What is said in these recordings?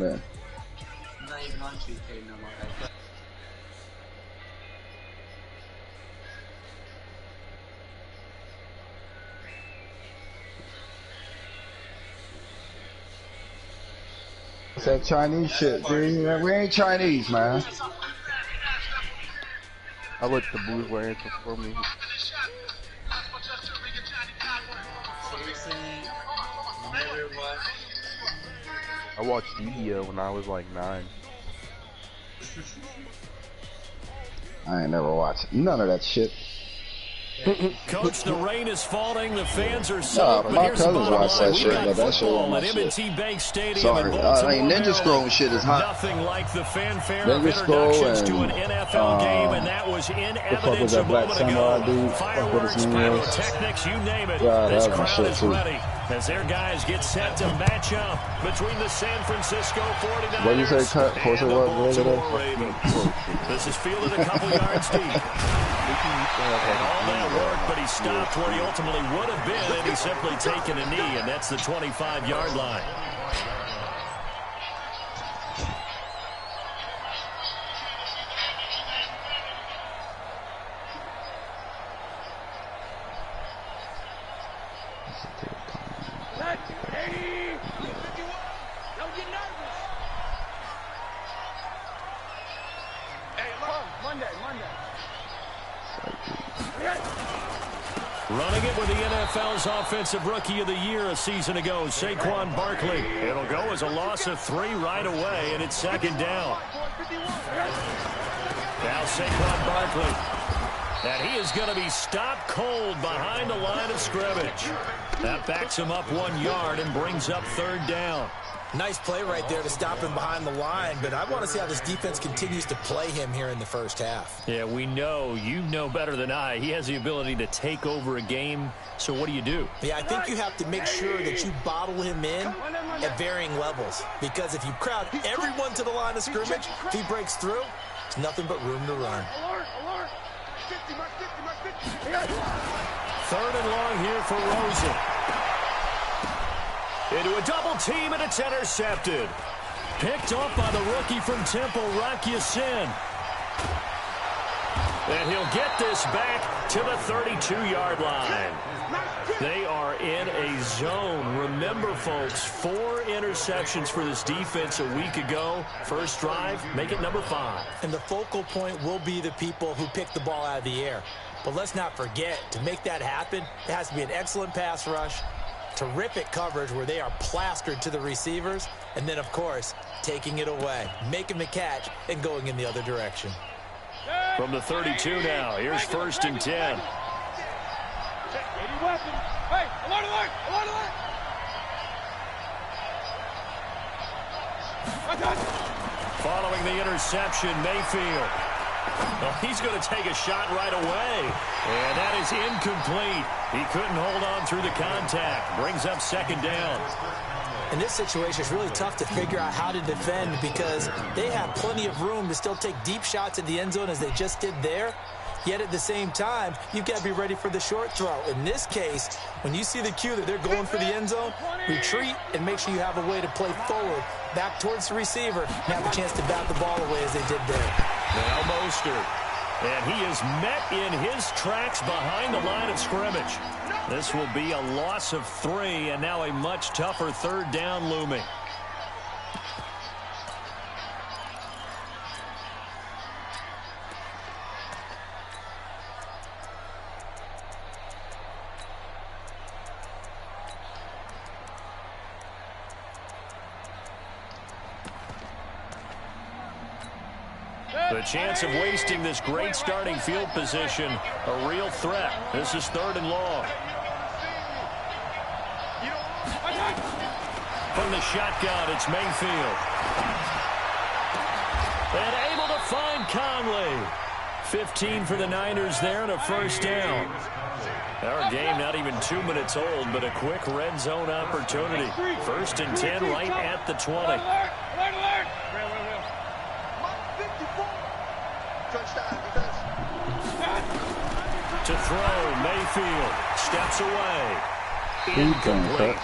Man. I'm not even on 2K no more. It's that Chinese shit, dude. We ain't Chinese, man. I let the Blues answer for me. Seriously, never watched. I watched Yu-Gi-Oh when I was like 9. I ain't never watched none of that shit. Coach, the rain is falling. The fans are soaked. Nah, but my here's the cousins bottom watch line. that We shit, got but that shit football wasn't at my M&T Bank Stadium Sorry. in Baltimore, Ninja Maryland. Scroll shit is hot. Nothing like the fanfare Ninja of introductions to an and, NFL game, and that was in the fuck was evidence a that Black moment Samurai ago. dude? Fireworks, pyrotechnics, you name it. Yeah, This that was my crowd shit is too. ready as their guys get set to match up between the San Francisco 49ers What did you say, Cut? and Closer the what? Baltimore Ravens. This is fielded a couple yards deep. And all that work, but he stopped where he ultimately would have been, and he's simply taken a knee, and that's the 25-yard line. Running it with the NFL's Offensive Rookie of the Year a season ago, Saquon Barkley. It'll go as a loss of 3 right away, and it's second down. Now Saquon Barkley. And he is going to be stopped cold behind the line of scrimmage. That backs him up 1 yard and brings up third down. Nice play right there to stop him behind the line, but I want to see how this defense continues to play him here in the first half. Yeah, we know. You know better than I. He has the ability to take over a game, so what do you do? Yeah, I think you have to make sure that you bottle him in at varying levels, because if you crowd everyone to the line of scrimmage, if he breaks through, there's nothing but room to run. Third and long here for Rosen. Into a double team, and it's intercepted. Picked off by the rookie from Temple, Rocky Sin. And he'll get this back to the 32-yard line. They are in a zone. Remember, folks, 4 interceptions for this defense a week ago. First drive, make it number 5. And the focal point will be the people who pick the ball out of the air. But let's not forget, to make that happen, it has to be an excellent pass rush, terrific coverage where they are plastered to the receivers, and then, of course, taking it away, making the catch, and going in the other direction. From the 32 now, here's first and 10. Following the interception, Mayfield. Well, he's going to take a shot right away. And that is incomplete. He couldn't hold on through the contact. Brings up second down. In this situation, it's really tough to figure out how to defend because they have plenty of room to still take deep shots at the end zone as they just did there. Yet at the same time, you've got to be ready for the short throw. In this case, when you see the cue that they're going for the end zone, retreat and make sure you have a way to play forward, back towards the receiver, and have a chance to bat the ball away as they did there. Now Mostert. And he is met in his tracks behind the line of scrimmage. This will be a loss of 3, and now a much tougher third down looming. The chance of wasting this great starting field position, a real threat. This is third and long. From the shotgun, it's Mayfield. And able to find Conley. 15 for the Niners there and a first down. Our game not even 2 minutes old, but a quick red zone opportunity. First and 10 right at the 20. To throw, Mayfield steps away. Incomplete.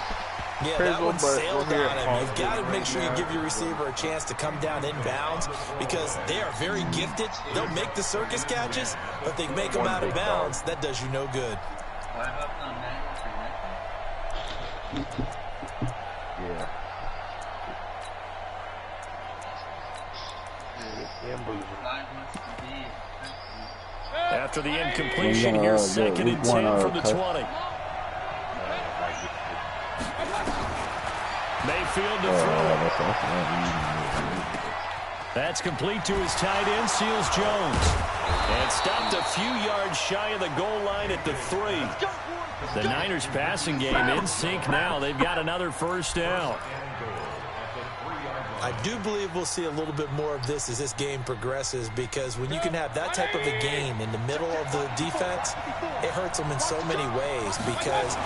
Yeah, that one sailed on him. You've got to make sure you give your receiver a chance to come down inbounds because they are very gifted. They'll make the circus catches, but they make them out of bounds. That does you no good. Yeah. After the incompletion, here's 2nd and 10 from the 20. Mayfield to throw. That's complete to his tight end, Seals Jones. And stopped a few yards shy of the goal line at the 3. The Niners passing game in sync now. They've got another first down. I do believe we'll see a little bit more of this as this game progresses because when you can have that type of a game in the middle of the defense, it hurts them in so many ways because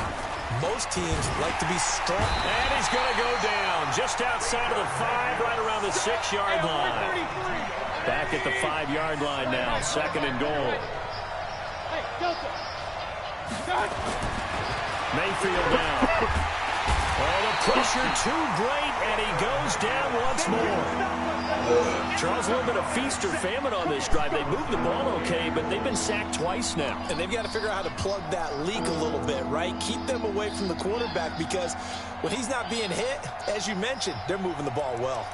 most teams like to be strong. And he's going to go down just outside of the 5, right around the 6-yard line. Back at the 5-yard line now, 2nd and goal. Mayfield down. Oh, the pressure too great, and he goes down once more. Charles, a little bit of feast or famine on this drive. They moved the ball okay, but they've been sacked twice now. And they've got to figure out how to plug that leak a little bit, right? Keep them away from the quarterback because when he's not being hit, as you mentioned, they're moving the ball well.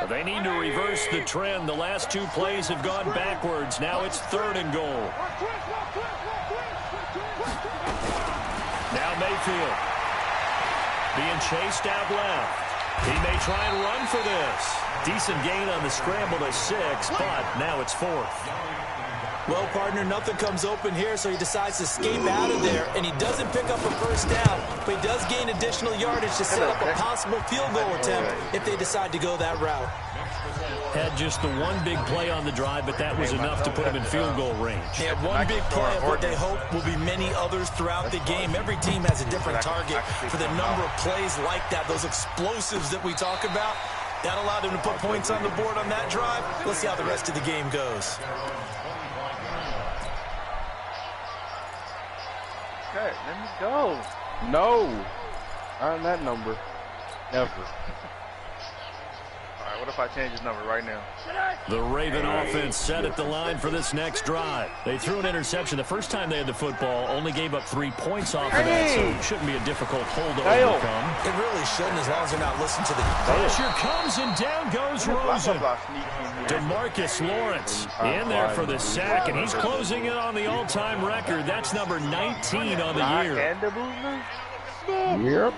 They need to reverse the trend. The last 2 plays have gone backwards. Now it's 3rd and goal. Now Mayfield being chased out left. He may try and run for this. Decent gain on the scramble to 6, but now it's 4th. Well, partner, nothing comes open here, so he decides to escape out of there, and he doesn't pick up a first down, but he does gain additional yardage to set up a possible field goal attempt if they decide to go that route. Had just the one big play on the drive, but that was enough to put him in field goal range. They had one big play of what they hope will be many others throughout the game. Every team has a different target for the number of plays like that, those explosives that we talk about. That allowed him to put points on the board on that drive. Let's see how the rest of the game goes. Okay, let me go. No. Not on that number. Never. All right, what if I change his number right now? The Raven offense set at the line for this next drive. They threw an interception the first time they had the football, only gave up 3 points off of that, so it shouldn't be a difficult hold to overcome. It really shouldn't as long as they're not listening to the pressure comes and down goes Rosen. DeMarcus Lawrence in there for the sack, and he's closing in on the all-time record. That's number 19 on the year. Yep.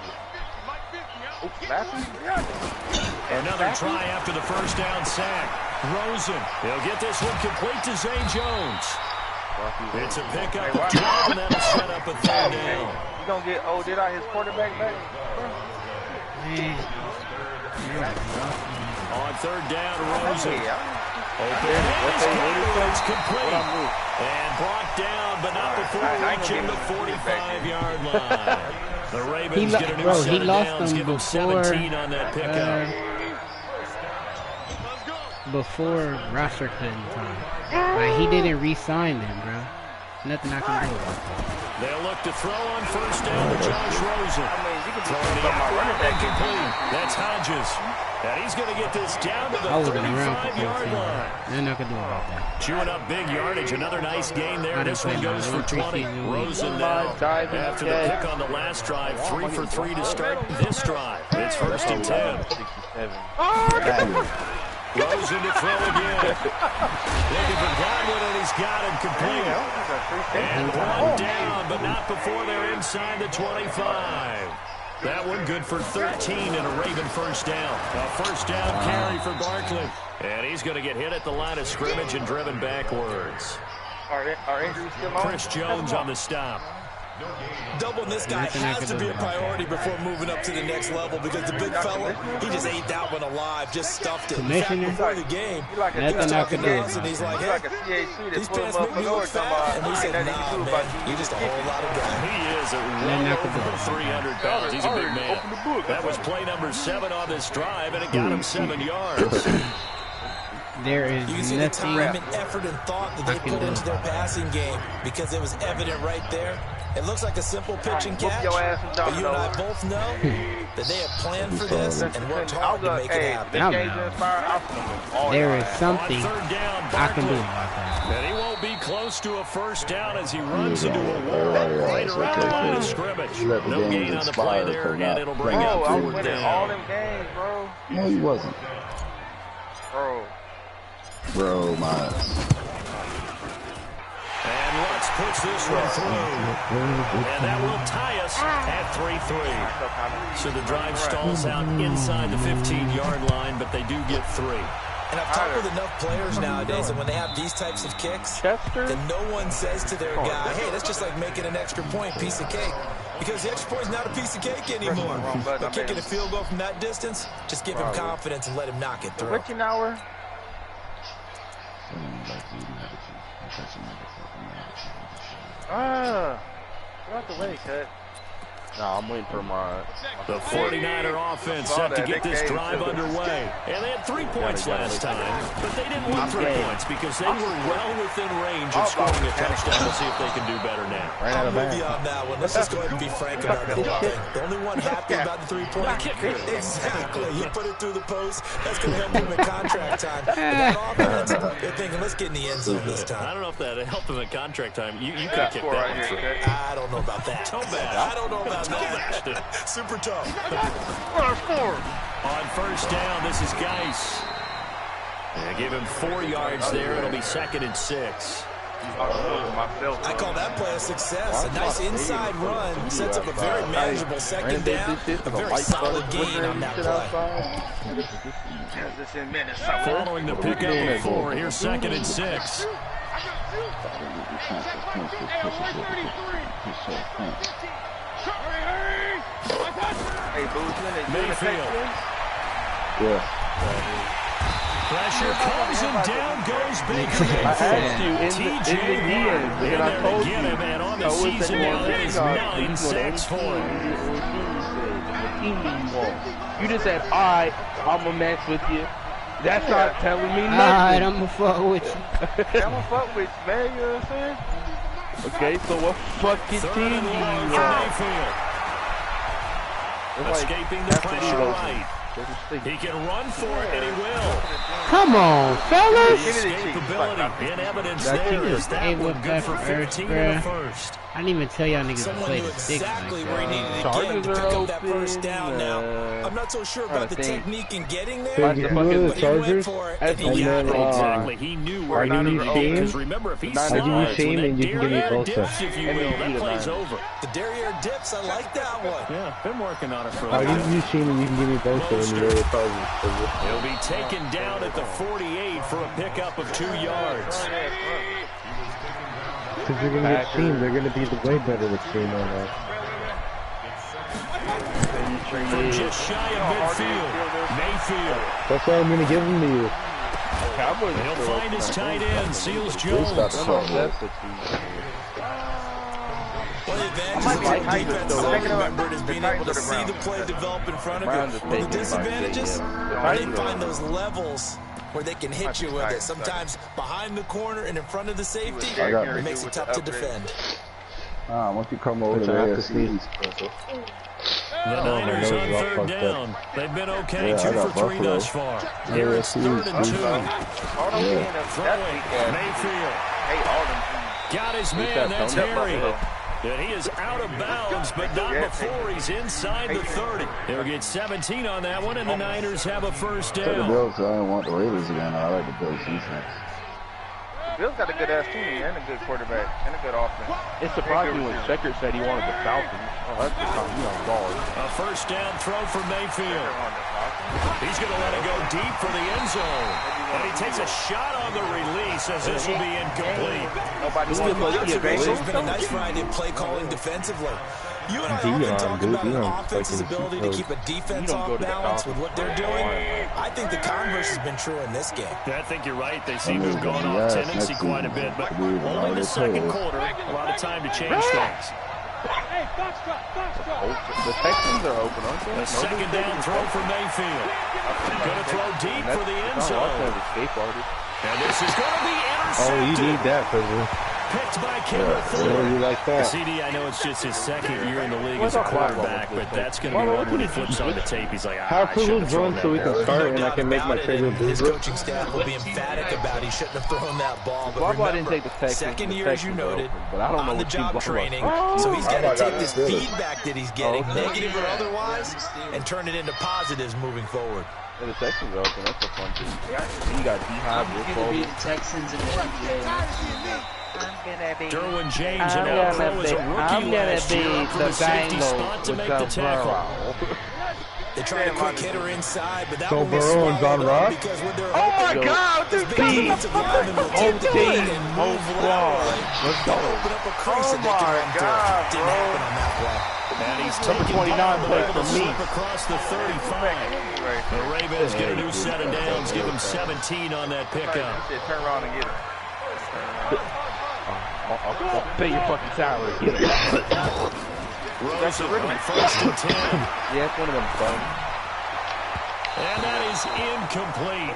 Another try after the first down sack. Rosen, he'll get this one complete to Zay Jones. It's a pickup of 12, and that'll set up a 3rd down. He's going to get did I his quarterback back? On 3rd down, Rosen. It's complete. And brought down, but not before reaching the 45-yard line. The Ravens get a new set of downs, give them 17 on that pickup. Before roster cutting time. Like, he didn't re-sign them, bro. Nothing I can do about that. They'll look to throw on 1st down to Josh Rosen. Throwing the out incomplete. That's Hodges. And he's going to get this down to the 35-yard line. They're not going to do about that. Chewing up big yardage. Another nice gain there. This one goes for 20. Rosen now, after the pick on the last drive, 3 for 3 to start this drive. It's 1st and 10. Rosen to throw again. Looking for Godwin, and he's got him complete. And brought down, but not before they're inside the 25. That one good for 13 and a Raven first down. A first down carry for Barkley. And he's going to get hit at the line of scrimmage and driven backwards. Our injuries still on? Chris Jones on the stop. Doubling this guy has to be a priority before moving up to the next level because the big fella, he just ate that one alive, just stuffed it. In fact, before the game, he was talking to us and he's like, hey, these pants make me look fat. And we said, nah, man, you're just a whole lot of guy. He is well over 300 pounds. He's a big man. That was play number 7 on this drive, and it got him 7 yards. There is You can see the nothing time and effort and thought that they put into their passing game because it was evident right there. It looks like a simple pitch and catch, but you and I both know that they have planned for this and worked hard to make it happen. There is something I can do about that. And he won't be close to a first down as he runs into a wall right around the line of scrimmage. No gain on the play there, and it'll bring up fourth down. All them games, bro. No, he wasn't. Bro, my. And Lutz puts this one through. And that will tie us at 3-3. So the drive stalls out inside the 15-yard line, but they do get 3. And I've talked with enough players nowadays that when they have these types of kicks, then no one says to their guy, hey, that's just like making an extra point, piece of cake. Because the extra point is not a piece of cake anymore. But kicking a field goal from that distance, just give him confidence and let him knock it through. What's an hour? Not the way, cut. Nah, I'm waiting for my... The 49er offense set to get this drive underway. And they had 3 points last time, but they didn't want 3 points because they were well within range of scoring a touchdown. We'll see if they can do better now. I'm with you on that one. Let's just go ahead and be frank about the whole thing. The only one happy about the 3-point kicker. Exactly. You put it through the post. That's going to help him at contract time. But that offense, they're thinking, let's get in the end zone this time. I don't know if that helped him at contract time. You could kick that one through. I don't know about that. I don't know about that. Super tough. On first down, this is Geis. And give him 4 yards there. It'll be 2nd and 6. I call that play a success. A nice inside run sets up a very manageable 2nd down. A very solid gain on that play. Following the pickup of 4, here's 2nd and 6. Mayfield. Yeah. Pressure comes and down goes Baker. I asked you in the end, and I told you. And on the season now, that is 9 sacks for him. You just said, all right, I'm going to match with you. That's not telling me nothing. Alright, I'm gonna fuck with you. I'm gonna fuck with you, man. You know what I'm saying? Okay, so what fucking team do you want? Escaping the pressure right. He can run for it, and he will. Come on, fellas. Escapability in evidence there is that one good for 15 in the first. I didn't even tell y'all niggas to play the sticks. Exactly where he needed to get to pick up that first down now. I'm not so sure about the technique in getting there, but he went for it, and he got it. Exactly. He knew where he needed to be. Because remember, if he slides with that derriere dips, if you will, that play's over. The derriere dips, I like that one. Yeah, been working on it for a while. while. I'll give you Shane and you can give me both of them. He'll be taken down at the 48 for a pickup of 2 yards. Because they're going to get Shane, they're going to be way better with Shane on that. From just shy of midfield, Mayfield. That's why I'm going to give them to you. He'll find his tight end, Seals Jones. One of the advantages of defense, remember, is being able to see the play develop in front of you. One of the disadvantages, they find those levels where they can hit you with it. Sometimes behind the corner and in front of the safety, it makes it tough to defend. Once you come over there, the Niners on 3rd down. They've been okay, 2 for 3 thus far. Here it's 3rd and 2. Throwing, Mayfield. Got his man, that's Harry. And he is out of bounds, but not before he's inside the 30. He'll get 17 on that one, and the Niners have a first down. The Bills, I don't want the Raiders again. I like the Bills defense. Bill's got a good ass team and a good quarterback and a good offense. It surprised me when Stecker said he wanted the Falcons. Oh, that's just how you on guard. A first down throw for Mayfield. He's going to let it go deep for the end zone. And he takes a shot on the release as this will be incomplete. There's been a nice variety of play calling defensively. You and I often talk about an offense's ability to keep a defense off balance with what they're doing. I think the converse has been true in this game. I think you're right. They seem to have gone off tendency quite a bit, but only the second quarter. A lot of time to change things. The Texans are open, aren't they? A second down throw for Mayfield. Going to throw deep for the end zone. And this is going to be intercepted. Oh, you need that, President. Picked by Kendall Fuller. Yeah, you like that. CD, I know it's just his second year in the league as a quarterback, but that's going to be one when he flips on the tape. He's like, Have Privilege run so we can start and I can make my trade. His coaching staff will be emphatic about he shouldn't have thrown that ball. But remember, second year, as you noted, on the job training. So he's got to take this feedback that he's getting, negative or otherwise, and turn it into positives moving forward. And the Texans are open. That's a fun thing. You got I'm going to be the Texans and the NBA. Derwin James and Al Crow is a rookie last year up for the safety spot to make the tackle. They try to quick hitter inside, but that So will be Burrow and John Ross? because when they're Oh my God, this dude! big defensive lineman will Whole take the team, lead and whole move squad. laterally. Let's go. Open up a crease Oh that they can my run through. God, Didn't bro. happen on that play. And he's Number taken 29 down, play able for to me. slip across the 35. The Ravens get a new set of downs, give him 17 on that pickup. Turn around and get him. I'll pay your fucking salary. Get him. Rosen on first and 10. Yeah, it's one of them bums. And that is incomplete.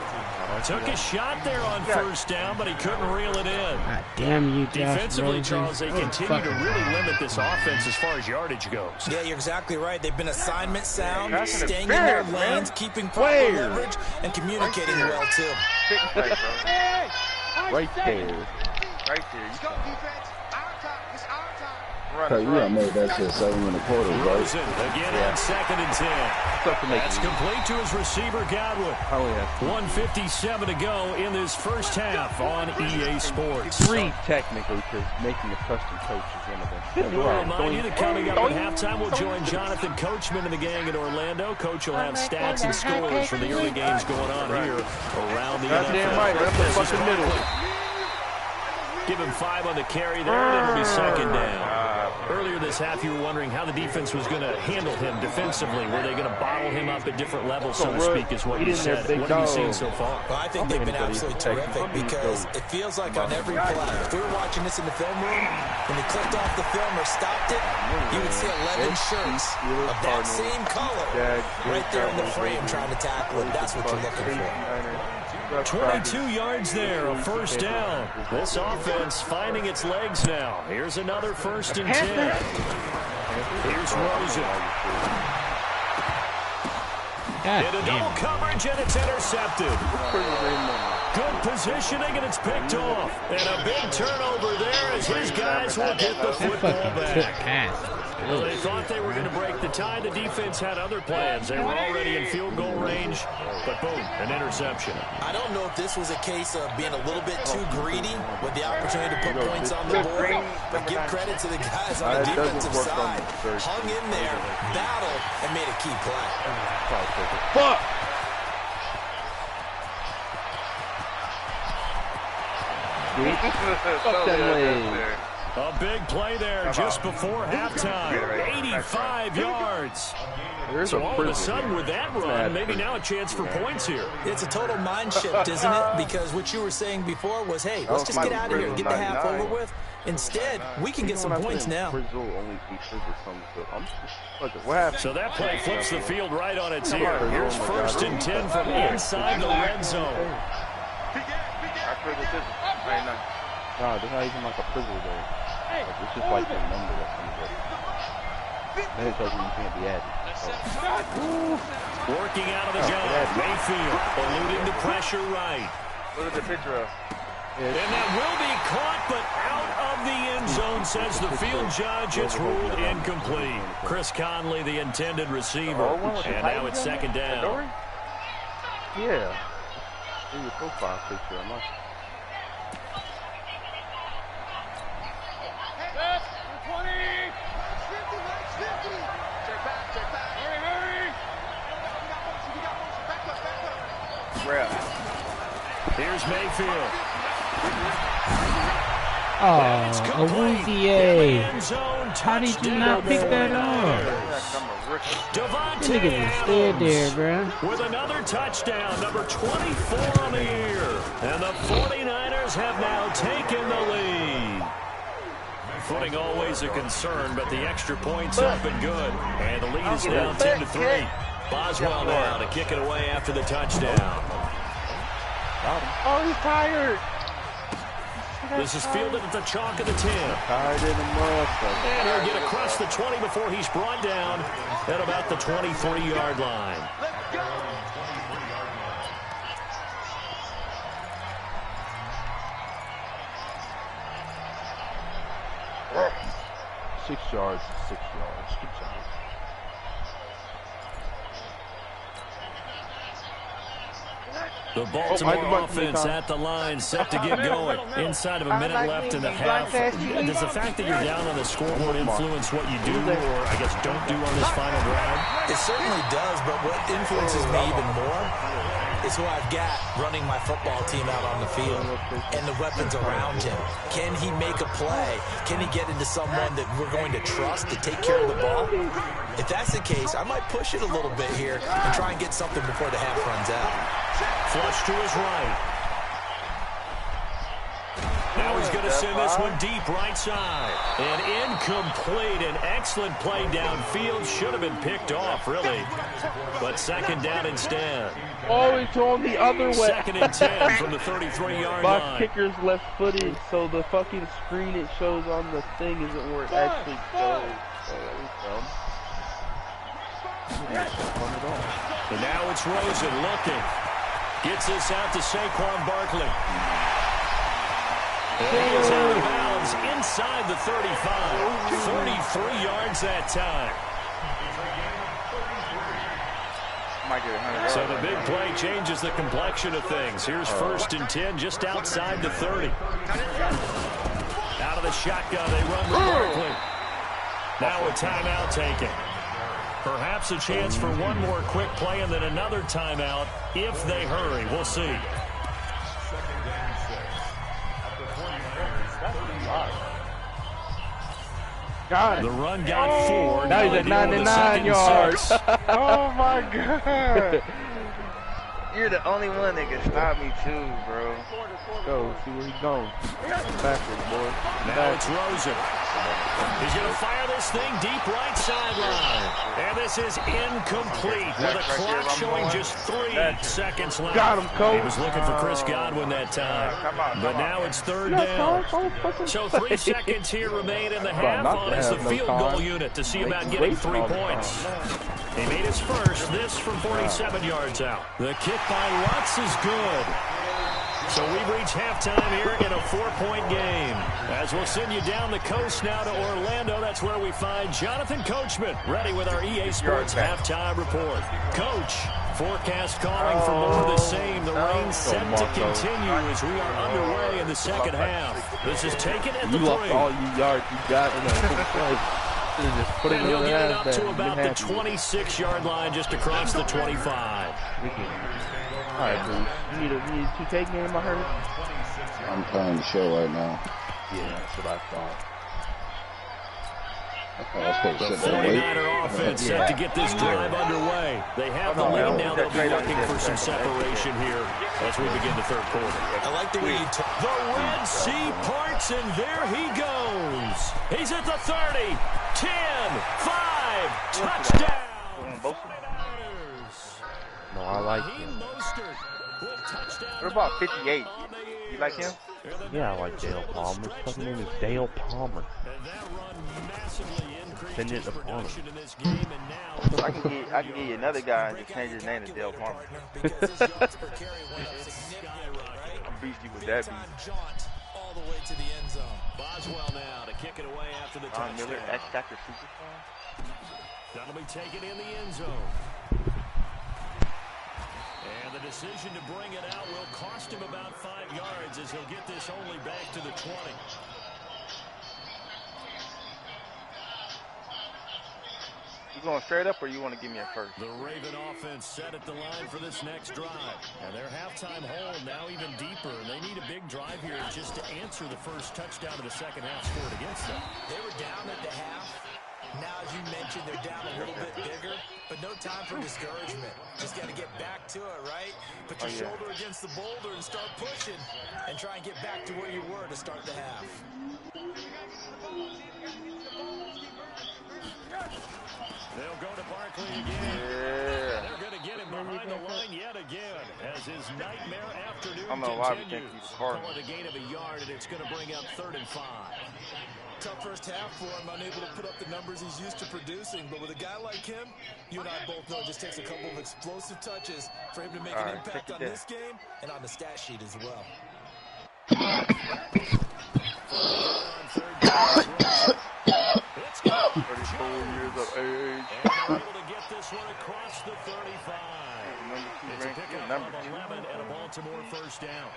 Took a shot there on first down, but he couldn't reel it in. God damn you, Josh Defensively, Rosen. Charles, they continue to really limit this offense as far as yardage goes. Yeah, you're exactly right. They've been assignment sound, That's an staying in their affair, man. lanes, keeping proper Where? leverage, and communicating well, too. Right there. So you done made that shit 7 1/4, right? Rosen again on second and 10. That's complete to his receiver, Godwin. Oh, yeah. 1:57 to go in this first half on EA Sports. 3 technically, because making a custom coach is one of them. We'll remind you that coming up at halftime, we'll join Jonathan Coachman and the gang in Orlando. Coach will have stats and scores from the early games going on here around the NFL. Goddamn right, that's the This is fucking middle. Give him 5 on the carry there, and it'll be second down. Earlier this half, you were wondering how the defense was going to handle him defensively. Were they going to bottle him up at different levels, so to speak, is what you said. What have you seen so far? Well, I think they've been absolutely terrific because it feels like on every play, if we were watching this in the film room, when they clicked off the film or stopped it, you would see 11 shirts of that same color right there in the frame trying to tackle it. That's what you're looking for. 22 yards there, a first down. This offense finding its legs now. Here's another first and 10. Here's Rosen. Into double coverage, and it's intercepted. Good positioning, and it's picked off. And a big turnover there as his guys will get the football back. Well, they thought they were going to break the tie. The defense had other plans. They were already in field goal range, but boom, an interception. I don't know if this was a case of being a little bit too greedy with the opportunity to put points on the board, but give credit to the guys on the defensive side. Hung in there, battled, and made a key play. Fuck! Fuck that leg. A big play there just before halftime. 85 yards. So all of a sudden with that run, maybe now a chance for points here. It's a total mind shift, isn't it? Because what you were saying before was, hey, let's just get out of here and get the half over with. Instead, we can get some points now. So that play flips the field right on its ear. Here's first and 10 from inside the red zone. No, there's not even like a privilege there. Like, it's just like a number that comes up. Then it doesn't, you can't be added. Working out of the gun. Mayfield eluding the pressure right. Look at the picture of. And that will be caught, but out of the end zone, says the field judge. It's ruled incomplete. Chris Conley, the intended receiver. And now it's second down. Yeah. See your profile picture. I'm not. Here's Mayfield. Oh, Awuzie. How did you not pick that up? That nigga was still there, bro. With another touchdown, number 24 on the year. And the 49ers have now taken the lead. footing always a concern, but the extra point's up and good. And the lead is now 10-3. Boswell now to kick it away after the touchdown. Oh, he's tired. This is fielded at the chalk of the 10. Tired in the mud. And he'll get across the 20 before he's brought down at about the 23-yard line. Let's go. 6 yards, 6 yards. Good job. The Baltimore offense at the line, set to get going. Inside of a minute left in the half. Does the fact that you're down on the scoreboard influence what you do, or I guess don't do on this final drive? It certainly does, but what influences me even more is who I've got running my football team out on the field and the weapons around him. Can he make a play? Can he get into someone that we're going to trust to take care of the ball? If that's the case, I might push it a little bit here and try and get something before the half runs out. Flush to his right. Now he's going to send this one deep right side. And incomplete. An excellent play downfield. Should have been picked off, really. But second down instead. Oh, he's going the other way. Second and 10 from the 33-yard My line. kicker's left-footed, so the fucking screen it shows on the thing isn't where it actually goes. So that was dumb. And now it's Rosen looking. Gets this out to Saquon Barkley. And he is out of bounds inside the 35. 33 yards that time. So the big play changes the complexion of things. Here's first and 10 just outside the 30. Out of the shotgun, they run with Barkley. Now a timeout taken. Perhaps a chance for one more quick play and then another timeout if they hurry. We'll see. The run got 4. Now he's at 99 yards. Oh my god. You're the only one that can stop me too, bro. Go, see where he's going. Backwards, boy. Now it's Rosen. He's going to fire this thing deep right sideline. And this is incomplete with a clock showing just 3 seconds left. Got him, Cole. He was looking for Chris Godwin that time. But now it's third down. So 3 seconds here remain in the half on as the field goal unit to see about getting 3 points. He made his first, this from 47 yards out. The kick by Lutz is good. So we've reached halftime here in a 4-point game. As we'll send you down the coast now to Orlando, that's where we find Jonathan Coachman, ready with our EA Sports halftime report. Coach, forecast calling for more of the same. The rain set to continue as we are underway in the second half. This is taken at the 3. You lost all you yards you got in that play. And he'll get it up to about the 26-yard line just across the 25. Alright, Bruce. You need a 2K game, I heard? I'm playing the show right now. Yeah, that's what I thought. Okay, I was supposed to The sit there and wait. 49er offense set to get this drive underway. They have the lead now. They'll be looking for some separation here as we begin the third quarter. I like the way you took the Red Sea parts, and there he goes. He's at the 30, 10, 5, touchdown. No, I like him. What about 58? You like him? Yeah, I like Dale Palmer. His fucking name is Dale Palmer. Send it to Palmer. So I can get you another guy and just change his name to Dale Palmer. I'm beastie with that beat. all the way to the end zone. Boswell now to kick it away after the touchdown. Miller, X-Factor Superstar. That'll be taken in the end zone. And the decision to bring it out will cost him about 5 yards as he'll get this only back to the 20. You going straight up or you want to give me a first? The Raven offense set at the line for this next drive. And their halftime hold now even deeper. And they need a big drive here just to answer the first touchdown of the second half scored against them. They were down at the half. Now, as you mentioned, they're down a little bit bigger, but no time for discouragement. Just got to get back to it, right? Put your shoulder against the boulder and start pushing and try and get back to where you were to start the half. don't know why we think he's a Cardinal. Call it a gain of a yard, and it's going to bring up 3rd and 5. Tough first half for him, unable to put up the numbers he's used to producing. But with a guy like him, you and I both know it just takes a couple of explosive touches for him to make an impact on this game and on the stat sheet as well. It's got 34 years of age. able to get this one across the 35. It's a pickup of 11 and a Baltimore first down.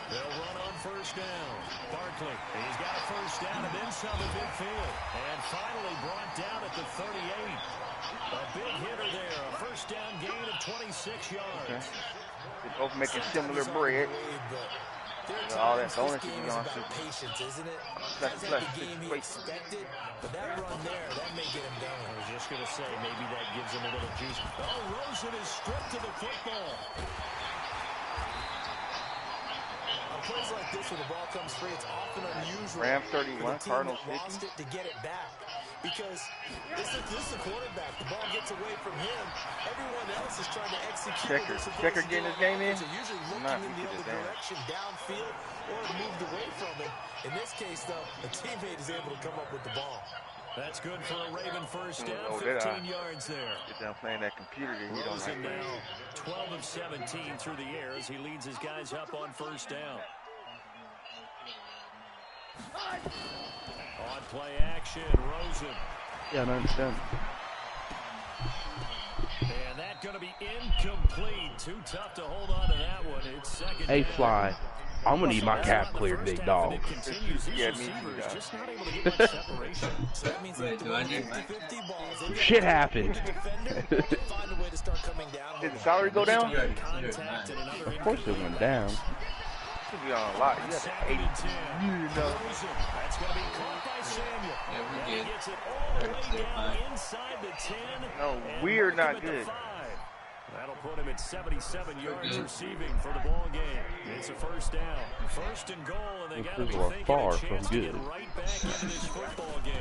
They'll run on first down. Barkley, he's got a first down and then some at midfield. And finally brought down at the 38. A big hitter there. A first down gain of 26 yards. Okay. They're both making similar bread. All that bonus you gonna see. Patience, isn't it? That's the game he expected, but that run there, that may get him going. I was just going to say, maybe that gives him a little juice. Oh, Rosen is stripped to the football. On plays like this, when the ball comes free, it's often unusual. Ram 31, Cardinals 50. Lost it to get it back. Because this is the quarterback. The ball gets away from him. Everyone else is trying to execute. Checker getting his game in? They're usually looking in the other direction, downfield, or moved away from it. In this case, though, a teammate is able to come up with the ball. That's good for a Raven first down, 15 yards there. Get down playing that computer that he don't like. Now 12 of 17 through the air as he leads his guys up on first down. On play action, Rosen. Yeah, I understand. And that's going to be incomplete. Too tough to hold on to that one. It's second. Hey, Fly. I'm going to need my cap cleared, big dog. Yeah, me too. Shit happened. Did the salary go down? Of course it went down. Should be on a lot. You got 80. You know. That's going to be caught by Samuel. Yeah, we He gets it all the way down inside the 10. No, we're not good. That'll put him at 77 yards receiving for the ball game. It's a first down. First and goal, and they got to be thinking a chance to get right back into this football game.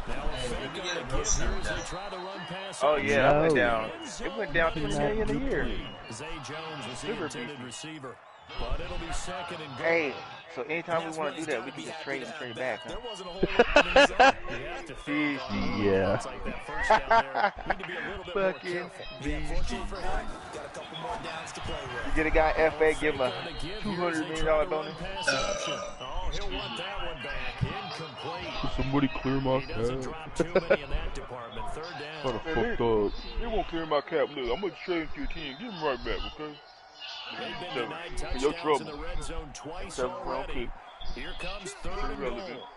Now a fake on the give here as they try to run past. Oh yeah, that went down. It went down $20 million a year. Zay Jones was the intended receiver. But it'll be second and goal. Hey, so anytime we want to do that, we can just trade back. Huh? There wasn't a whole lot Yeah. It's like that first down there. Need to be a little bit more careful. Fortunately for him, got a couple more downs to play with. You get a guy FA, give him a $200 million bonus. Oh, he'll want that one back. Incomplete. Somebody clear my He doesn't drop too many in that department. Third down. What a fucked up. They won't clear my cap. Look, I'm going to trade him to your team. Give him right back, okay? They've been denied touchdowns in the red zone twice already. Here comes third and goal.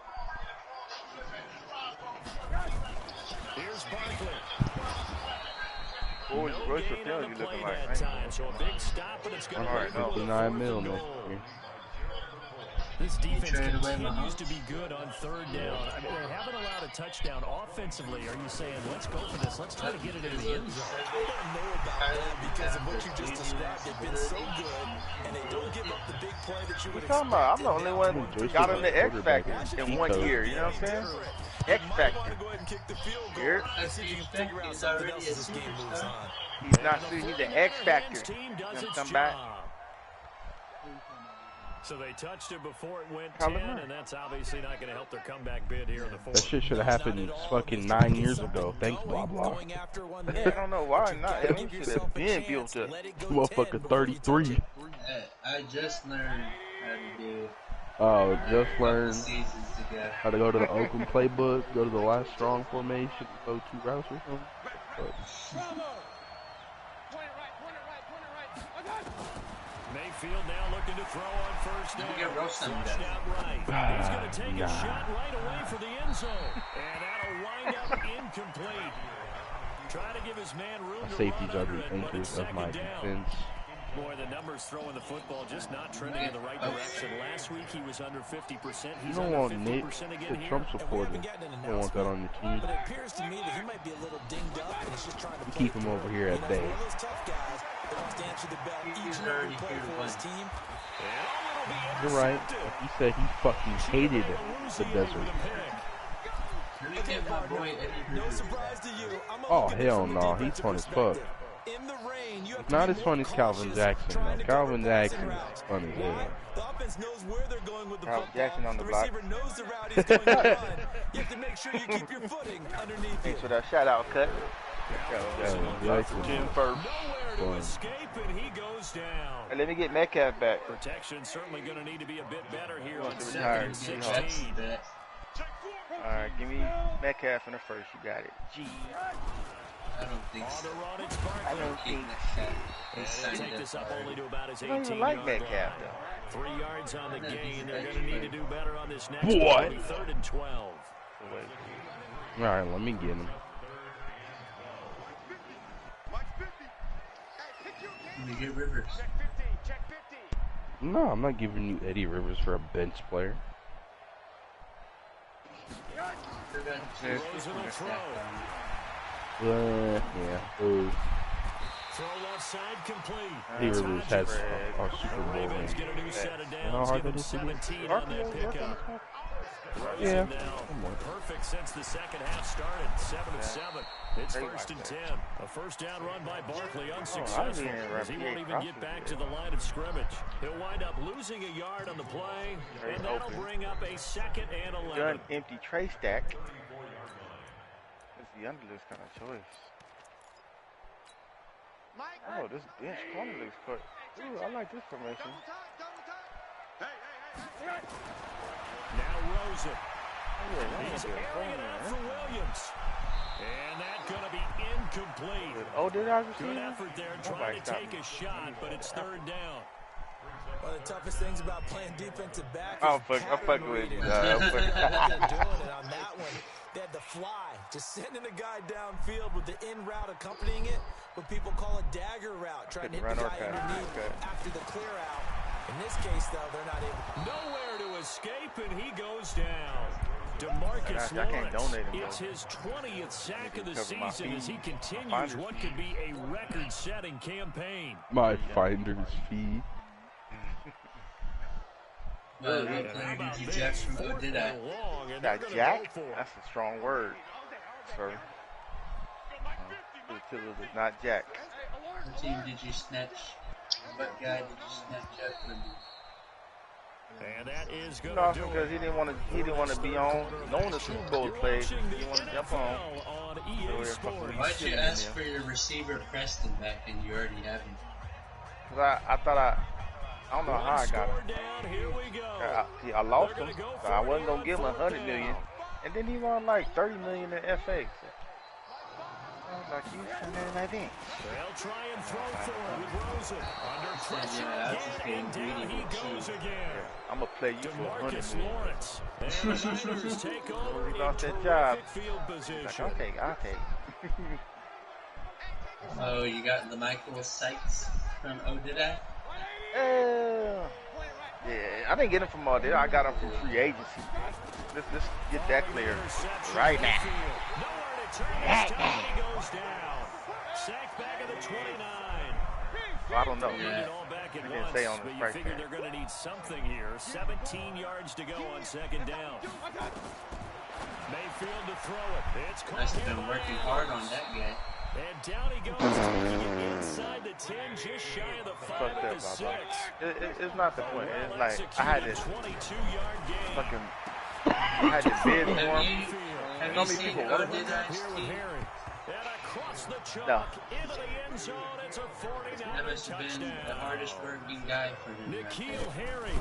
Here's Barkley. What was the rush of penalty looking like? So a big stop, but it's going to be 59 mil next year. This defense continues to be good on third down. I mean, they haven't allowed a touchdown offensively. Are you saying, let's go for this? Let's try to get it into the end zone. I don't know about that because of what you just described. They've been so good, and they don't give up the big play that you would expect. I'm the only one who got him the X Factor in 1 year. You know what I'm saying? X Factor. Here. He's already a senior. He's not see, he's an X Factor. Come back. So they touched it before it went 10, and that's obviously not going to help their comeback bid here in the fourth. That shit should have happened fucking 9 years ago. Thanks, blah, blah. I don't know why not. It should have been built up. Motherfucker 33. I just learned how to do. Oh, just learned seasons ago. how to go to the Oakland playbook, go to the last strong formation, go 2 routes or something. But Mayfield now looking to throw on first down. Flushed out right. He's going to take a shot right away for the end zone. And that'll wind up incomplete. Try to give his man room to safeties run are under the it, but anchors it's of my second down. defense. Boy, the numbers throwing the football just not trending in the right direction. Last week he was under 50%. You don't want Nick, the Trump supporter. You don't want that on your team. But it appears to me that he might be a little dinged up, and he's just trying to You keep him over here at bay. one of those tough guys that wants to answer the bell each and every play for his team. You're right. He said he fucking hated the desert. No surprise to you. Oh hell no, he's fun as fuck. in the rain, you have to Not be as fun more as Calvin cautious Jackson, trying though. to Calvin cover passing Jackson routes. is funny as Why? hell. The offense knows where they're going with the Calvin football. Jackson on the The block. receiver knows the route he's going to run. You have to make sure you keep your footing underneath you. Thanks for that shout out cut. Calvin Jackson. Jim first. Nowhere to escape, and he goes down. Hey, let me get Metcalf back. Protection certainly going to need to be a bit better here on Wants to 2nd retire. and That's 16. that. Alright, give me Metcalf in the first. You got it. G. I don't think On so. the run, it's I Barkley. don't think They And signed they take up this up already. only to about his I don't 18 even like yard Metcalf, line. though. 3 yards on the No, gain. he's They're an going to need to extra. do better on this next What? one. 3rd and 12. Alright, let me get him. Let me get Rivers. No, I'm not giving you Eddie Rivers for a bench player. Rosen will throw. Yeah. Ooh. Throw left side complete. Eddie Rivers has a Super Bowl Ravens ring. get a new set of How downs. hard Give that them is to do? 17 on that pickup. Yeah. Rosen now perfect since the second half started. 7 of 7. It's 1st and 10. A first down run by Barkley unsuccessful as he won't even get back to the line of scrimmage. He'll wind up losing a yard on the play, and that'll bring up a 2nd and 11. Gun empty tray stack. It's the underlist kind of choice. Oh, this bench corner looks cut. Ooh, I like this formation. Now Rosen. Oh, yeah, He's airing it out for Williams. And that's going to be incomplete. Oh, did I Good receive? effort there trying to take a shot, but it's 3rd down. One of the toughest things about playing defensive back I'm is fucking pattern with you. reading. I'm What fucking- they're doing, and on that one, they had the fly, just sending a guy downfield with the in route accompanying it, what people call a dagger route, trying to hit the guy underneath after the clear out. In this case, though, they're not able. Nowhere to escape, and he goes down. DeMarcus I can't Lawrence. donate him, It's though. his 20th sack of the Cover my season as he fees. continues Finder's what fee. could be a record-setting campaign. My finder's fee. Well, what player did you jack from Odida? Got Jack? That's a strong word, sir. The killer is not Jack. What team did you snatch? What guy did you snatch up from? And that is going No, to do because it. he didn't want to be on. Knowing the Super Bowl played, he didn't want to jump on. on EA Sports. Why'd you ask for your receiver Preston back and you already have him? Because I thought I don't know how I got him. Down, here we go. I lost him, so I wasn't going to give him $100 million. And then he won like $30 million in FA. I was like, you sending my bench. They'll try and throw for it with Rosen. Under pressure again, and down he goes again. I'm going to play you for $100 DeMarcus million. Lawrence. And the Niners take over He in lost that job. terrific field position. Like, I'll take. Oh, you got LaMichael Sykes from Odida? Yeah, I didn't get him from all there. I got him from free agency. Let's get that clear right now. Nowhere to turn this time. He goes down. Sacked back at the 29. I don't know. Need it all back at didn't once, say on but the you price figure tag. they're going to need something here. 17 yards to go on 2nd down. Mayfield to throw it. It's caught Must here have been by working Allen. hard on that guy. And down he goes, taking it inside the 10, just shy of the 5 Fuck at that, the blah, 6. It's not the point. It's Well like I had executed, this 22-yard gain. fucking. I had this bid for Have him. you, How have many you seen people ordered Odida's Here with team? Harry. And across the chalk, No. into the end zone, it's a 49 That must have been the touchdown. hardest working guy for him. Right Nikhil there. Harry,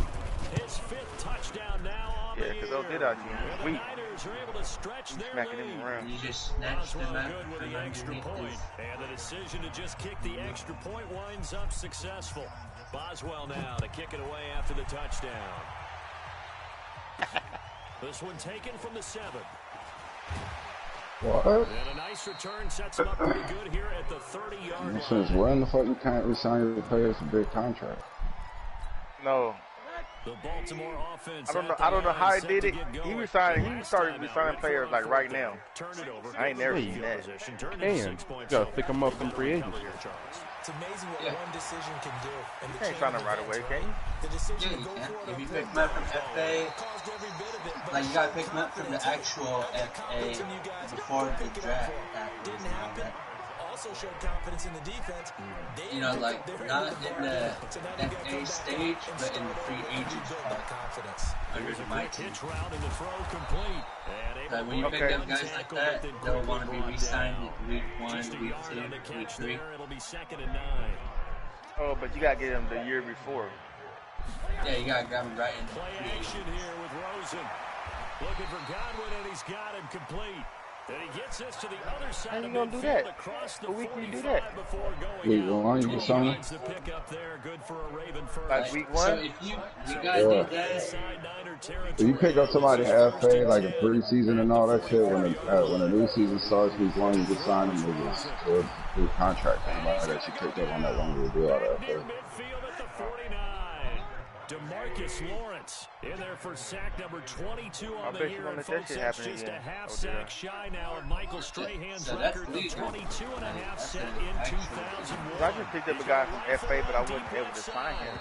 his 5th touchdown now on Yeah, the because year. Odida And team the weak. Niners are able to stretch He's their smacking lead. him around. You just snatched Boswell him out good with from the extra underneath point. his... And the decision to just kick the extra point winds up successful. Boswell now to kick it away after the touchdown. This one taken from the 7. What? And a nice return sets him up pretty good here at the 30-yard Since line. when the fuck you can't resign your players to big contract? No, The Baltimore offense. I don't know how he did it. He started resigning players like right now. Turn it over. I ain't never seen that. Damn, you gotta pick them up from free agency. It's amazing what one decision can do. And the Can't chain sign of him right events, away, can you? The decision Yeah, to you go can. for it If you up pick front, him up from FA, caused every bit of it, but like you gotta pick him up from the actual FA confidence in you guys before the pick it up draft for him. happens Didn't and all happen. that. also showed confidence in the defense. You know, like, not in the FA stage, but in the free agents part. Under the mic. Like, when you pick up guys like that, they'll want to be re-signed in week 1, week 2, week 3. Oh, but you gotta get him the year before. Yeah, you gotta grab him right in the free agents. Here with Rosen. Looking for Godwin, and he's got him complete. And he gets us to the other side. How you gonna do that? What week you do that? Week 1, you just sign him? Like week 1? So if you guys need that, if you pick up somebody in FA, like a preseason and all that shit, when the new season starts, week 1, you can sign them as a contract. Somebody that you picked up on that one deal out of FA. DeMarcus Lawrence in there for sack number 22 on the year, and folks, that's just a half sack shy now of Michael Strahan's record of 22.5 set in 2001. I just picked up a guy from FA, but I wasn't able to sign him.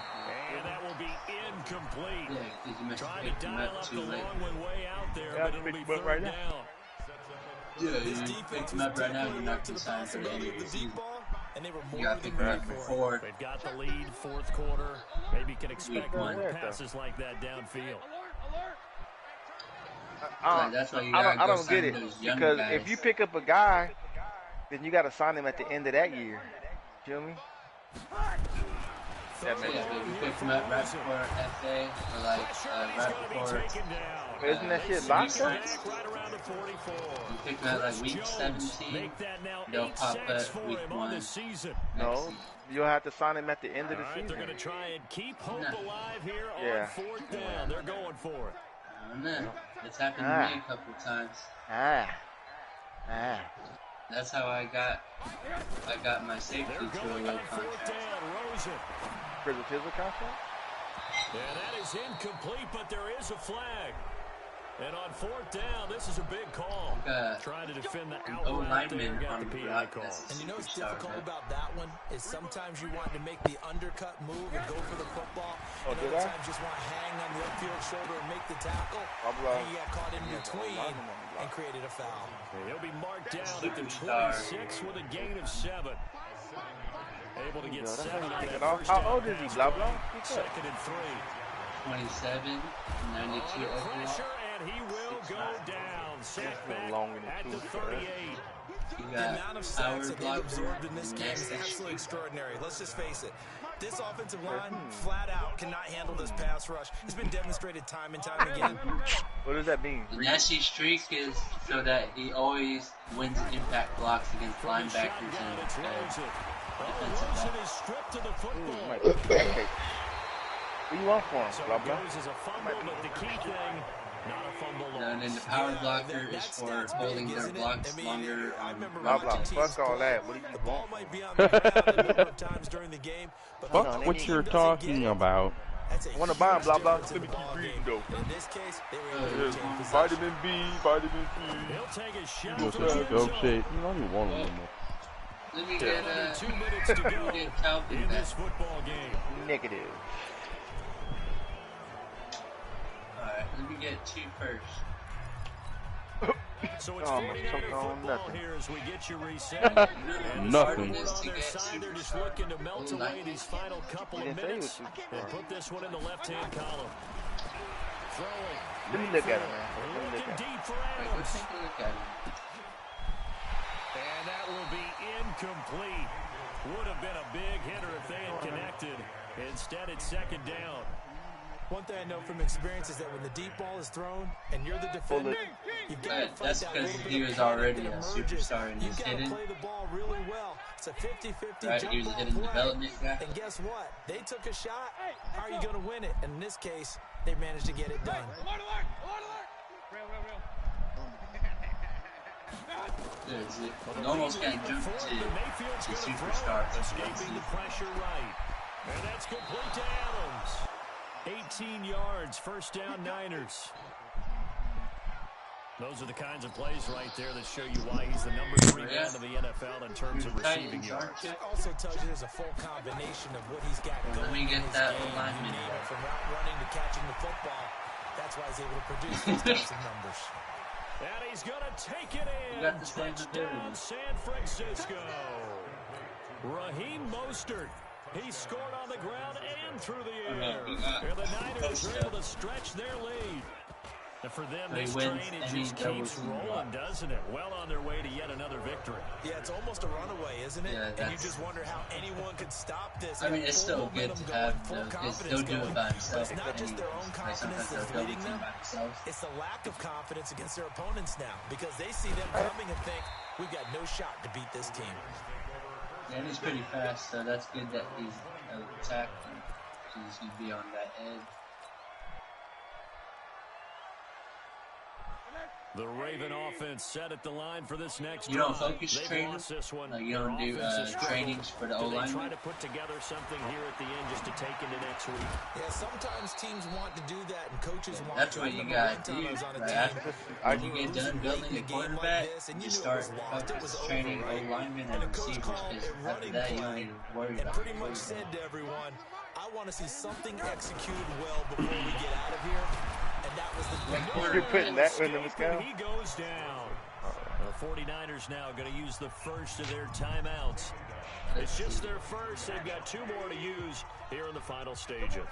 And that will be incomplete. yeah, because you must Trying pick to him dial up up too the late. long one way out there, Yeah, but it'll be third right now. down. Yeah, you pick him up right now, you're not going to sign for the end of the season. You got to pick him up before. They've got the lead, fourth quarter. Maybe can expect Week 1. more passes like that downfield. That's why you I don't get it, those young because guys. if you pick up a guy, then you got to sign him at the end of that year. Feel me? Yeah, but you pick him up right before FA, or like right before. Isn't that shit locked up? You pick him up like week 17, they'll pop up week 1. No, you'll have to sign him at the end of the season. They're going to try and keep hope alive here Yeah. on fourth down. They're going for it. I don't know. It's happened to me a couple of times. That's how I got my safety to a low contract. For the physical contract? And that is incomplete, but there is a flag. And on fourth down, this is a big call. Trying to defend the outright there, got the PI call. And you know what's difficult about that one is sometimes you want to make the undercut move and go for the football. And other times just want to hang on the upfield shoulder and make the tackle. And he got caught in between and created a foul. He'll be marked down at the 26 with a gain of 7. Able to get 7 on that first How down. old is he, blah, blah? Second and 3. 27, 92 overall. Pressure, and he will go down. Set back at the 38. The amount of sacks that they've absorbed in this game is absolutely extraordinary. Let's just face it. This offensive line, flat out, cannot handle this pass rush. It's been demonstrated time and time again. What does that mean? The nasty streak is so that he always wins impact blocks against linebackers and defensive Rosen is stripped to the football. What do you want for him, So blah, it blah? goes as a fumble, but the key thing, not a fumble loss. And then the power blocker is for holding their blocks longer on Blah, blah. Fuck all that. What do you The ball want? might be on the ground a number of times during the game, but Fuck what you're talking about. I want to buy him, blah, blah. Let me keep reading, though. in this case, they were able to retain possession. Vitamin B, vitamin C. He'll take a shot You from go the to end the dope zone. shit. You don't even want them no more. Let me get 2 minutes to go get Calvin in back. this football game. Negative. Alright, let me get 2 first. So it's Oh, 49er I'm choking on football nothing. here as we get you reset. And Nothing. the scoreboard on their side, they're just looking to melt away these final couple of He didn't say he minutes was too and put this one in the left-hand column. Throwing. Let me look at him, man. Let me look Looking at him. deep for Let's Adams. take a look at him. And that will be incomplete. Would have been a big hitter if they had connected. Instead, it's second down. One thing I know from experience is that when the deep ball is thrown and you're the defender, you've got to fight That's that because little bit he of was panic already that a emerges. superstar in You've his got to hitting. play the ball really well. It's a 50-50 Right, jump he was a ball hidden play. development guy. And guess what? They took a shot. How are you going to win it? And in this case, they managed to get it done. You almost got jumped to the superstar. Escaping the pressure right. And that's complete to Adams. 18 yards, first down Niners. Those are the kinds of plays right there that show you why he's the number 3 man in the NFL in terms of receiving yards. It also tells you there's a full combination of what he's got Let going me get in his that game. alignment. You name it, from route running to catching the football. That's why he's able to produce those types of numbers. And he's going to take it in. Touchdown, San Francisco. Raheem Mostert. He scored on the ground and through the air. And the Niners are able to stretch their lead. And for them, this train, it just keeps rolling, doesn't it? Well on their way to yet another victory. Yeah, it's almost a runaway, isn't it? Yeah, and you just wonder how anyone could stop this. I mean, it's still good to have, because they'll do it by themselves. It's not just their own confidence that's leading them. It's the lack of confidence against their opponents now, because they see them coming and think, we've got no shot to beat this team. Yeah, and he's pretty fast, so that's good that he's attacking. He's going to be on that edge. The Raven offense set at the line for this next You don't drive. focus They've training? lost this one. Like you don't do trainings for the O-line? Do they try to put together something here at the end just to take into next week? Yeah, sometimes teams want to do that, and coaches want That's to. what you got to do. When you get done building a quarterback, you start focus training O-linemen and receivers, because after that you don't need to worry about it. And pretty much said to everyone, I want to see something executed well before we get out of here. And that was the You're putting that in the account. He goes down. The 49ers now going to use the first of their timeouts. It's just their first. They've got 2 more to use here in the final stages.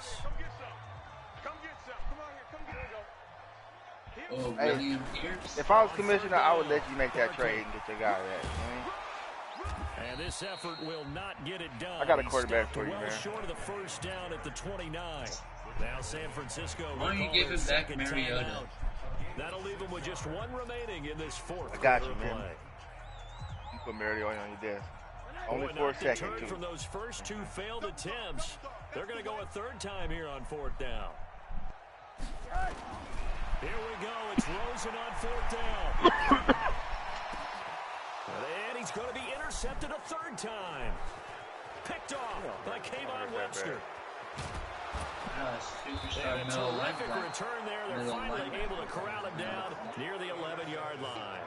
Oh, Hey, William Pierce? if I was commissioner, I would let you make that trade and get your guy that. And this effort will not get it done. I got a quarterback for you, well man. Short of the first down at the 29. Now San Francisco. Why don't you give him back Mariota? That'll leave him with just 1 remaining in this 4th I got you, quarter man. play. You put Mariota on your desk. Only for a second, too. From those first 2 failed attempts, they're going to go a 3rd time here on 4th down. Here we go. It's Rosen on 4th down. And he's going to be intercepted a 3rd time. Picked off by Kayvon Webster. And a terrific return there. They're finally able to corral him down near the 11-yard line.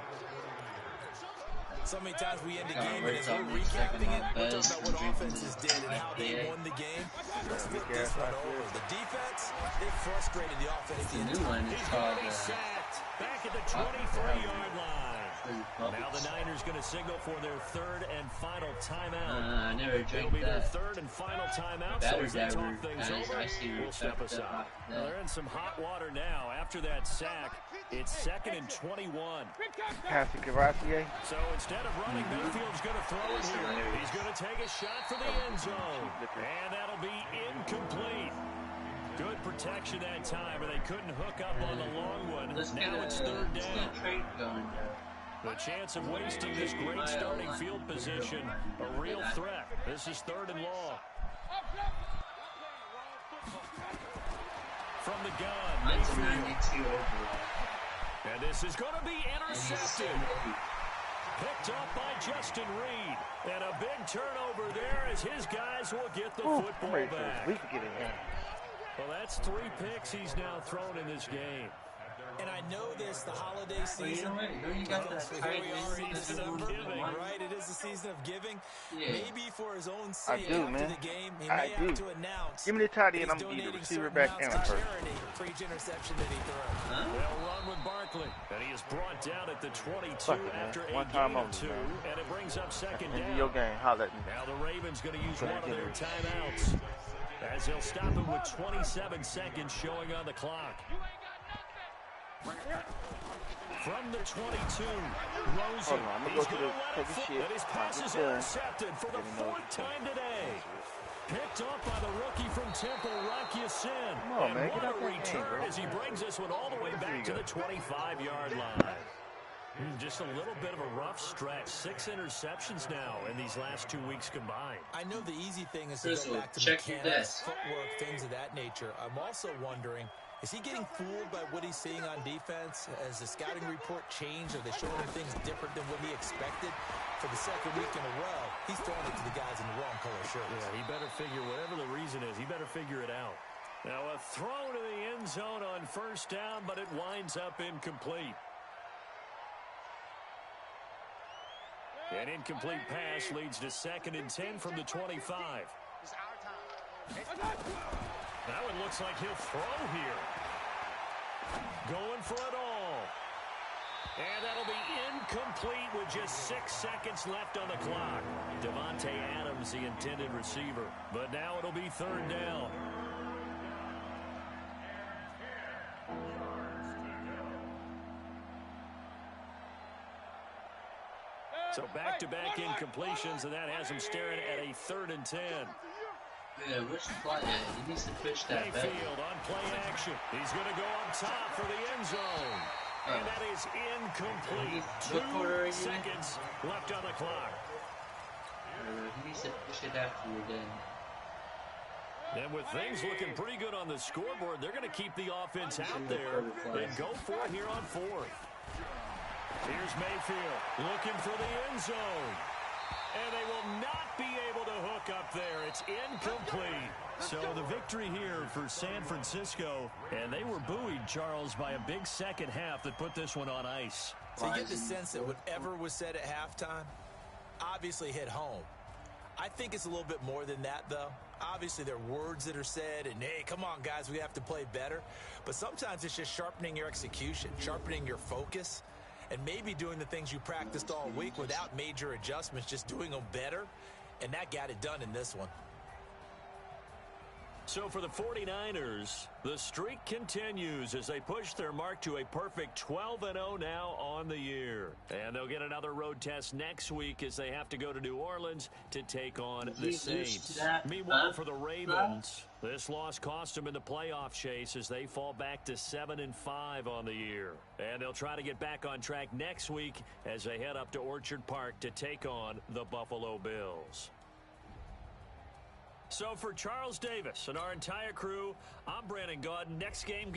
So many times we end the game, and as we're recapping it, we're talking about what offenses did and how they won the game. Let's flip this one over. The defense, they frustrated the offense. The new one is called sacked back at the 23-yard line. Now the Niners going to signal for their 3rd and final timeout. I never It'll be their 3rd and final timeout. So as they talk things over, we'll step aside. They're in some hot water now. After that sack, it's 2nd and 21. Pass to Cavatier. So instead of running, Mayfield's going to throw it here. He's going to take a shot for the end zone. And that'll be incomplete. Good protection that time, but they couldn't hook up on the long one. Now it's 3rd down. The chance of wasting this great starting field position, a real threat. This is 3rd and long. From the gun, Mayfield. And this is going to be intercepted. Picked up by Justin Reed. And a big turnover there as his guys will get the football back. Well, that's 3 picks he's now thrown in this game. And I know this, the holiday season. You got that Here we are in the season of giving, right? It is the season of giving. Yeah. Maybe for his own sake I do, after man. the game, he may have to announce. Give me the tight end. he's I'm going to be the donating receiver certain back amounts and to first. charity for each interception that he throws. They'll run with Barkley. And he is brought down at the 22 after a One time gain of only, 2. man. And it brings up 2nd Into down. your game. Holler at me. Now the Ravens going to use one of their timeouts as they'll stop him with 27 seconds showing on the clock. From the 22, Rosen. I'm going to go to the take a shit. And his pass is intercepted for the 4th time today. Picked up by the rookie from Temple, Rocky Sin. on, man. And Get what out a that game, return bro. as he brings this one all the way back to the 25-yard line. Just a little bit of a rough stretch. 6 interceptions now in these last 2 weeks combined. I know the easy thing is to Crystal, go back to check your mechanics, desk. footwork, things of that nature. I'm also wondering, is he getting fooled by what he's seeing on defense? Has the scouting report changed? Are they showing him things different than what he expected? For the 2nd week in a row, he's throwing it to the guys in the wrong color shirts. Yeah, he better figure, whatever the reason is, he better figure it out. Now a throw to the end zone on 1st down, but it winds up incomplete. An incomplete pass leads to 2nd and 10 from the 25. Now it looks like he'll throw here. Going for it all. And that'll be incomplete with just 6 seconds left on the clock. Davante Adams, the intended receiver. But now it'll be 3rd down. So back-to-back incompletions, and that has him staring at a 3rd and 10. Yeah, Rich Fly, he needs to pitch that better. Mayfield on play action. He's going to go on top for the end zone. And that is incomplete. 2 seconds left on the clock. He needs to push it after you're done. And with things looking pretty good on the scoreboard, they're going to keep the offense out there and go for it here on 4th. Here's Mayfield looking for the end zone. And they will not be able to hook up there. It's incomplete. So the victory here for San Francisco. And they were buoyed, Charles, by a big second half that put this one on ice. So you get the sense that whatever was said at halftime obviously hit home. I think it's a little bit more than that, though. Obviously, there are words that are said, and, hey, come on, guys, we have to play better. But sometimes it's just sharpening your execution, sharpening your focus, and maybe doing the things you practiced all week without major adjustments, just doing them better. And that got it done in this one. So for the 49ers, the streak continues as they push their mark to a perfect 12-0 now on the year. And they'll get another road test next week as they have to go to New Orleans to take on the Saints. Meanwhile, for the Ravens, this loss cost them in the playoff chase as they fall back to 7-5 on the year. And they'll try to get back on track next week as they head up to Orchard Park to take on the Buffalo Bills. So for Charles Davis and our entire crew, I'm Brandon Gaudin. Next game...